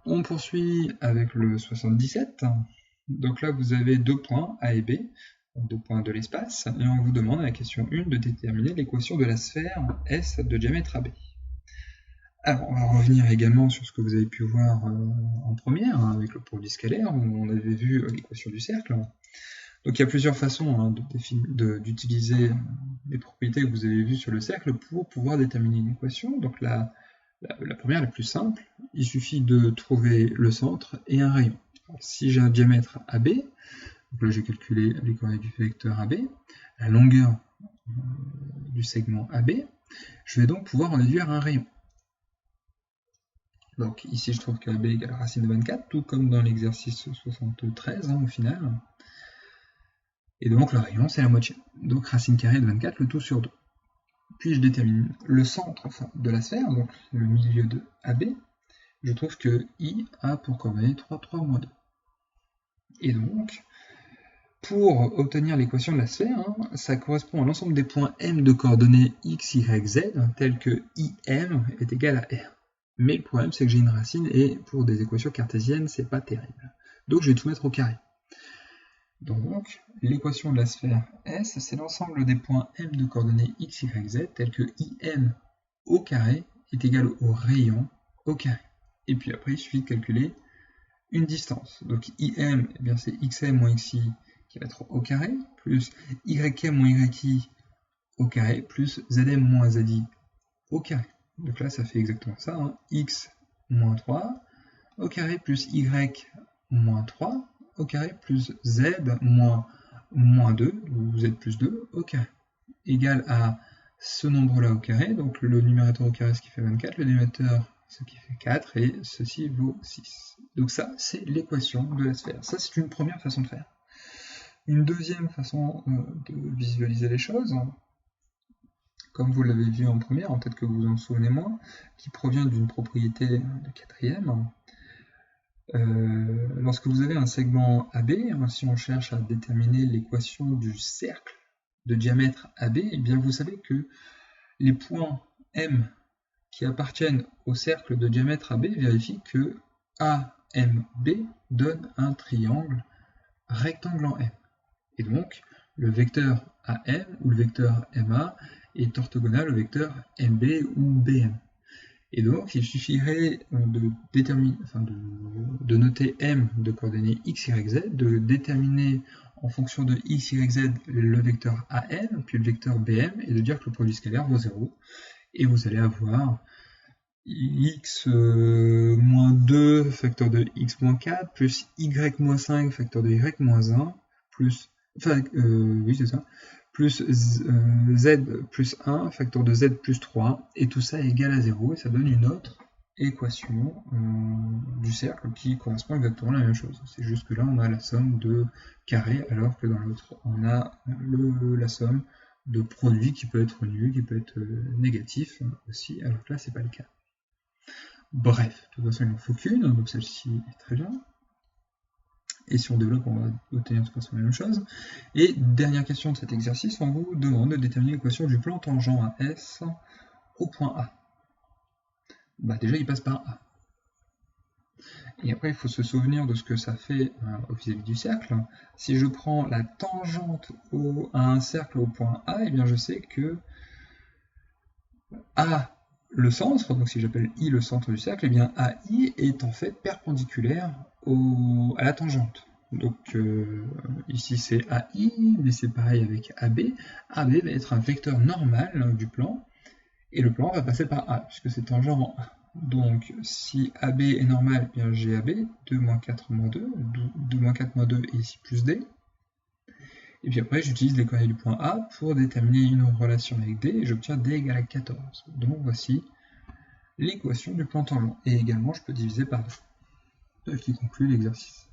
On poursuit avec le 77. Donc là, vous avez deux points A et B, deux points de l'espace, et on vous demande à la question 1 de déterminer l'équation de la sphère S de diamètre AB. Alors, on va revenir également sur ce que vous avez pu voir en première, avec le produit scalaire, où on avait vu l'équation du cercle. Donc il y a plusieurs façons d'utiliser les propriétés que vous avez vues sur le cercle pour pouvoir déterminer une équation. Donc la première, la plus simple, il suffit de trouver le centre et un rayon. Alors, si j'ai un diamètre AB, donc là j'ai calculé les coordonnées du vecteur AB, la longueur du segment AB, je vais donc pouvoir en déduire un rayon. Donc ici je trouve que AB égale racine de 24, tout comme dans l'exercice 73 au final. Et donc le rayon c'est la moitié. Donc racine carrée de 24, le tout sur 2. Puis je détermine le centre de la sphère, donc le milieu de AB. Je trouve que I a pour coordonnée 3, 3, moins 2. Et donc, pour obtenir l'équation de la sphère, ça correspond à l'ensemble des points M de coordonnées x, y, z, tels que IM est égal à R. Mais le problème, c'est que j'ai une racine, et pour des équations cartésiennes, c'est pas terrible. Donc je vais tout mettre au carré. Donc, l'équation de la sphère S, c'est l'ensemble des points M de coordonnées x, y, z, tels que IM au carré est égal au rayon au carré. Et puis après, il suffit de calculer une distance. Donc IM, eh bien, c'est XM moins XI qui va être au carré, plus YM moins YI au carré, plus ZM moins ZI au carré. Donc là, ça fait exactement ça. X moins 3 au carré, plus Y moins 3 au carré, plus Z moins 2, ou Z plus 2 au carré, égal à ce nombre-là au carré. Donc le numérateur au carré, ce qui fait 24, le dénominateur, ce qui fait 4, et ceci vaut 6. Donc ça, c'est l'équation de la sphère. Ça, c'est une première façon de faire. Une deuxième façon de visualiser les choses, comme vous l'avez vu en première, peut-être que vous vous en souvenez moins, qui provient d'une propriété de quatrième. Lorsque vous avez un segment AB, si on cherche à déterminer l'équation du cercle de diamètre AB, eh bien vous savez que les points M qui appartiennent au cercle de diamètre AB vérifient que AMB donne un triangle rectangle en M. Et donc, le vecteur AM ou le vecteur MA est orthogonal au vecteur MB ou BM. Et donc, il suffirait de noter M de coordonnées x, y, z, de déterminer en fonction de x, y, z le vecteur AM, puis le vecteur BM, et de dire que le produit scalaire vaut 0. Et vous allez avoir x moins 2 facteur de x moins 4, plus y moins 5 facteur de y moins 1, plus, oui c'est ça, plus z plus 1 facteur de z plus 3, et tout ça est égal à 0, et ça donne une autre équation du cercle qui correspond exactement à la même chose. C'est juste que là on a la somme de carrés, alors que dans l'autre on a la somme de produits qui peut être nul, qui peut être négatif aussi, alors que là c'est pas le cas. Bref, de toute façon il n'en faut qu'une, donc celle-ci est très bien. Et si on développe, on va obtenir de toute façon la même chose. Et dernière question de cet exercice, on vous demande de déterminer l'équation du plan tangent à S au point A. Bah déjà il passe par A. Et après il faut se souvenir de ce que ça fait vis-à-vis du cercle. Si je prends la tangente à un cercle au point A, et bien je sais que A le centre, donc si j'appelle I le centre du cercle, et bien AI est en fait perpendiculaire à la tangente. Donc ici c'est AI, mais c'est pareil avec AB. AB va être un vecteur normal du plan, et le plan va passer par A, puisque c'est tangent en A. Donc si AB est normal, eh bien j'ai AB, 2 moins 4 moins 2, 2 moins 4 moins 2, et ici plus D. Et puis après, j'utilise les coordonnées du point A pour déterminer une relation avec D, et j'obtiens D égale à 14. Donc voici l'équation du plan tangent. Et également, je peux diviser par 2, ce qui conclut l'exercice.